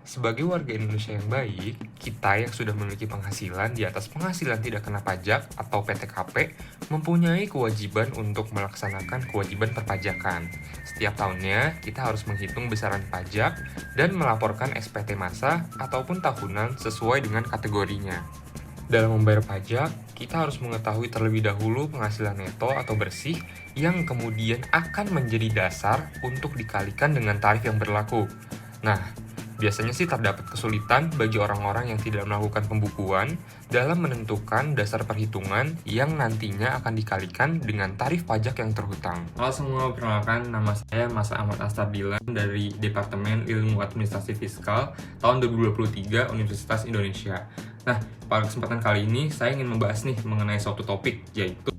Sebagai warga Indonesia yang baik, kita yang sudah memiliki penghasilan di atas penghasilan tidak kena pajak atau PTKP mempunyai kewajiban untuk melaksanakan kewajiban perpajakan. Setiap tahunnya, kita harus menghitung besaran pajak dan melaporkan SPT masa ataupun tahunan sesuai dengan kategorinya. Dalam membayar pajak, kita harus mengetahui terlebih dahulu penghasilan neto atau bersih yang kemudian akan menjadi dasar untuk dikalikan dengan tarif yang berlaku. Nah, biasanya sih terdapat kesulitan bagi orang-orang yang tidak melakukan pembukuan dalam menentukan dasar perhitungan yang nantinya akan dikalikan dengan tarif pajak yang terhutang. Halo semua, perkenalkan nama saya Mas Ahmad Astardilan dari Departemen Ilmu Administrasi Fiskal tahun 2023 Universitas Indonesia. Nah, pada kesempatan kali ini saya ingin membahas mengenai suatu topik, yaitu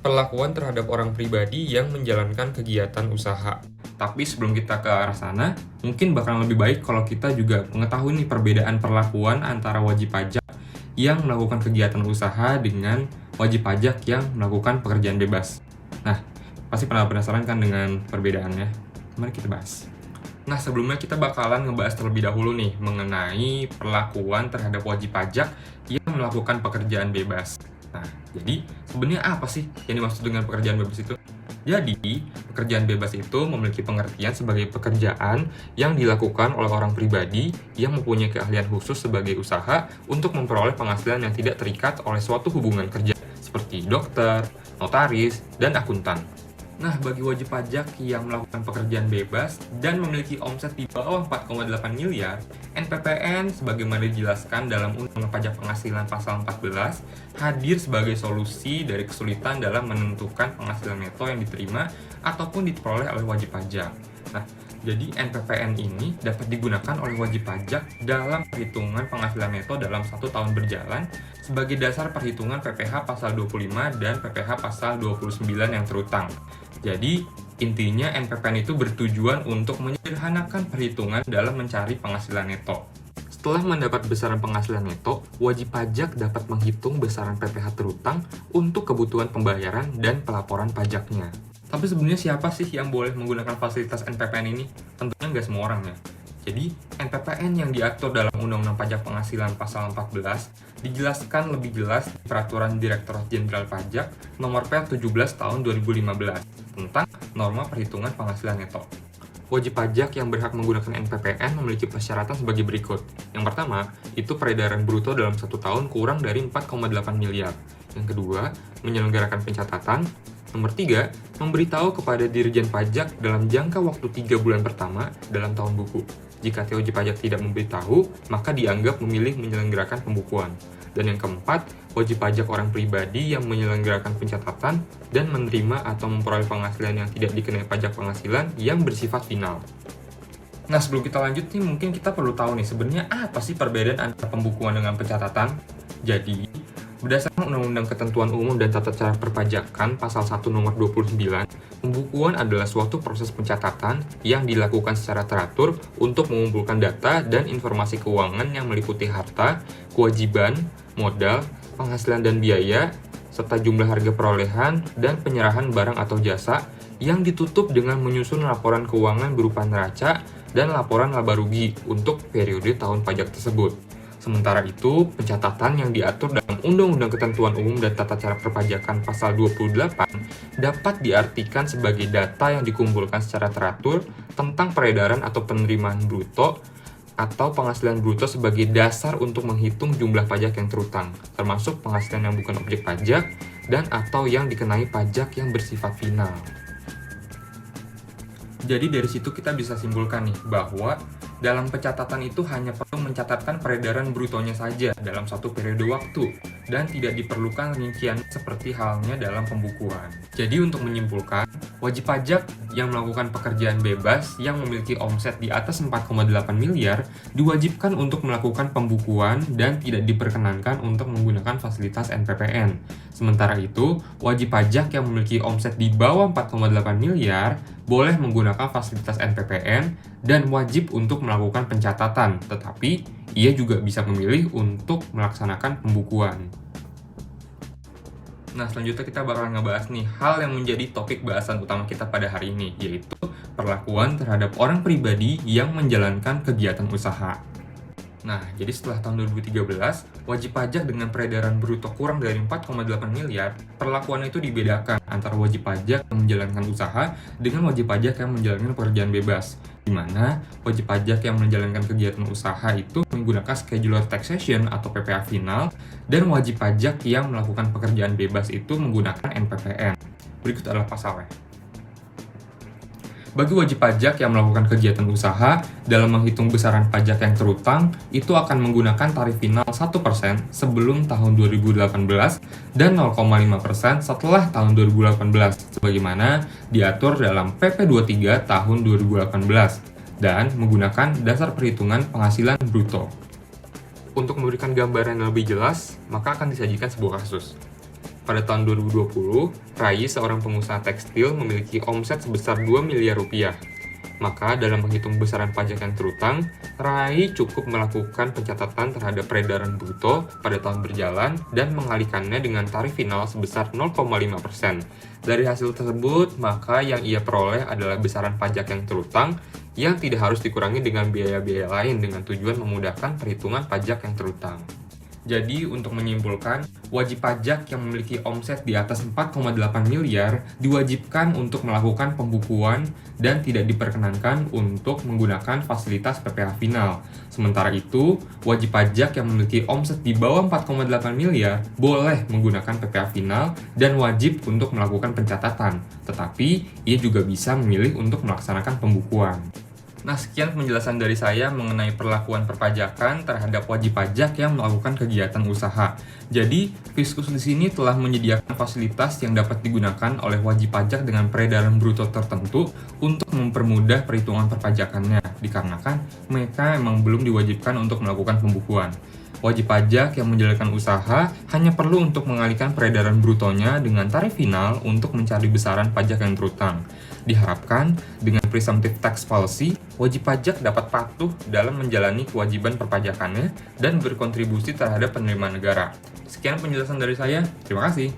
Perlakuan terhadap orang pribadi yang menjalankan kegiatan usaha. Tapi sebelum kita ke arah sana, mungkin bakalan lebih baik kalau kita juga mengetahui perbedaan perlakuan antara wajib pajak yang melakukan kegiatan usaha dengan wajib pajak yang melakukan pekerjaan bebas. Nah, pasti pernah penasaran kan dengan perbedaannya? Mari kita bahas. Nah, sebelumnya kita bakalan ngebahas terlebih dahulu mengenai perlakuan terhadap wajib pajak yang melakukan pekerjaan bebas. Nah, jadi sebenarnya apa sih yang dimaksud dengan pekerjaan bebas itu? Jadi, pekerjaan bebas itu memiliki pengertian sebagai pekerjaan yang dilakukan oleh orang pribadi yang mempunyai keahlian khusus sebagai usaha untuk memperoleh penghasilan yang tidak terikat oleh suatu hubungan kerja, seperti dokter, notaris, dan akuntan. Nah, bagi wajib pajak yang melakukan pekerjaan bebas dan memiliki omset di bawah 4,8 miliar, NPPN sebagaimana dijelaskan dalam Undang-Undang Pajak Penghasilan Pasal 14 hadir sebagai solusi dari kesulitan dalam menentukan penghasilan neto yang diterima ataupun diperoleh oleh wajib pajak. Nah, jadi NPPN ini dapat digunakan oleh wajib pajak dalam perhitungan penghasilan neto dalam 1 tahun berjalan sebagai dasar perhitungan PPh pasal 25 dan PPh pasal 29 yang terutang. Jadi, intinya NPPN itu bertujuan untuk menyederhanakan perhitungan dalam mencari penghasilan neto. Setelah mendapat besaran penghasilan neto, wajib pajak dapat menghitung besaran PPh terutang untuk kebutuhan pembayaran dan pelaporan pajaknya. Tapi sebenarnya siapa sih yang boleh menggunakan fasilitas NPPN ini? Tentunya nggak semua orang ya. Jadi, NPPN yang diatur dalam Undang-Undang Pajak Penghasilan Pasal 14 dijelaskan lebih jelas di Peraturan Direktorat Jenderal Pajak Nomor P17 Tahun 2015 tentang norma perhitungan penghasilan neto. Wajib pajak yang berhak menggunakan NPPN memiliki persyaratan sebagai berikut. Yang pertama, itu peredaran bruto dalam 1 tahun kurang dari 4,8 miliar. Yang kedua, menyelenggarakan pencatatan. Nomor 3, memberitahu kepada Dirjen Pajak dalam jangka waktu 3 bulan pertama dalam tahun buku. Jika wajib pajak tidak memberitahu, maka dianggap memilih menyelenggarakan pembukuan. Dan yang keempat, wajib pajak orang pribadi yang menyelenggarakan pencatatan dan menerima atau memperoleh penghasilan yang tidak dikenai pajak penghasilan yang bersifat final. Nah, sebelum kita lanjut mungkin kita perlu tahu sebenarnya apa sih perbedaan antara pembukuan dengan pencatatan? Jadi, berdasarkan Undang-Undang Ketentuan Umum dan Tata Cara Perpajakan Pasal 1 Nomor 29, pembukuan adalah suatu proses pencatatan yang dilakukan secara teratur untuk mengumpulkan data dan informasi keuangan yang meliputi harta, kewajiban, modal, penghasilan dan biaya, serta jumlah harga perolehan dan penyerahan barang atau jasa yang ditutup dengan menyusun laporan keuangan berupa neraca dan laporan laba rugi untuk periode tahun pajak tersebut. Sementara itu, pencatatan yang diatur dalam Undang-Undang Ketentuan Umum dan Tata Cara Perpajakan Pasal 28 dapat diartikan sebagai data yang dikumpulkan secara teratur tentang peredaran atau penerimaan bruto atau penghasilan bruto sebagai dasar untuk menghitung jumlah pajak yang terutang, termasuk penghasilan yang bukan objek pajak dan atau yang dikenai pajak yang bersifat final. Jadi dari situ kita bisa simpulkan bahwa dalam pencatatan itu hanya perlu mencatatkan peredaran brutonya saja dalam satu periode waktu dan tidak diperlukan rincian seperti halnya dalam pembukuan. Jadi untuk menyimpulkan, wajib pajak yang melakukan pekerjaan bebas yang memiliki omset di atas 4,8 miliar diwajibkan untuk melakukan pembukuan dan tidak diperkenankan untuk menggunakan fasilitas NPPN. Sementara itu, wajib pajak yang memiliki omset di bawah 4,8 miliar boleh menggunakan fasilitas NPPN dan wajib untuk melakukan pencatatan, tetapi ia juga bisa memilih untuk melaksanakan pembukuan. Nah, selanjutnya kita bakalan ngebahas hal yang menjadi topik bahasan utama kita pada hari ini, yaitu perlakuan terhadap orang pribadi yang menjalankan kegiatan usaha. Nah, jadi setelah tahun 2013, wajib pajak dengan peredaran bruto kurang dari 4,8 miliar, perlakuannya itu dibedakan antara wajib pajak yang menjalankan usaha dengan wajib pajak yang menjalankan pekerjaan bebas. Di mana wajib pajak yang menjalankan kegiatan usaha itu menggunakan scheduler taxation atau PPh final, dan wajib pajak yang melakukan pekerjaan bebas itu menggunakan NPPN. Berikut adalah pasalnya. Bagi wajib pajak yang melakukan kegiatan usaha, dalam menghitung besaran pajak yang terutang, itu akan menggunakan tarif final 1% sebelum tahun 2018 dan 0,5% setelah tahun 2018, sebagaimana diatur dalam PP 23 tahun 2018, dan menggunakan dasar perhitungan penghasilan bruto. Untuk memberikan gambaran yang lebih jelas, maka akan disajikan sebuah kasus. Pada tahun 2020, Rai, seorang pengusaha tekstil, memiliki omset sebesar 2 miliar rupiah. Maka dalam menghitung besaran pajak yang terutang, Rai cukup melakukan pencatatan terhadap peredaran bruto pada tahun berjalan dan mengalihkannya dengan tarif final sebesar 0,5%. Dari hasil tersebut, maka yang ia peroleh adalah besaran pajak yang terutang yang tidak harus dikurangi dengan biaya-biaya lain dengan tujuan memudahkan perhitungan pajak yang terutang. Jadi, untuk menyimpulkan, wajib pajak yang memiliki omset di atas 4,8 miliar diwajibkan untuk melakukan pembukuan dan tidak diperkenankan untuk menggunakan fasilitas PPh final. Sementara itu, wajib pajak yang memiliki omset di bawah 4,8 miliar boleh menggunakan PPh final dan wajib untuk melakukan pencatatan, tetapi ia juga bisa memilih untuk melaksanakan pembukuan. Nah, sekian penjelasan dari saya mengenai perlakuan perpajakan terhadap wajib pajak yang melakukan kegiatan usaha. Jadi, Fiskus di sini telah menyediakan fasilitas yang dapat digunakan oleh wajib pajak dengan peredaran bruto tertentu untuk mempermudah perhitungan perpajakannya, dikarenakan mereka memang belum diwajibkan untuk melakukan pembukuan. Wajib pajak yang menjalankan usaha hanya perlu untuk mengalihkan peredaran brutonya dengan tarif final untuk mencari besaran pajak yang terutang. Diharapkan, dengan presumptive tax policy, wajib pajak dapat patuh dalam menjalani kewajiban perpajakannya dan berkontribusi terhadap penerimaan negara. Sekian penjelasan dari saya, terima kasih.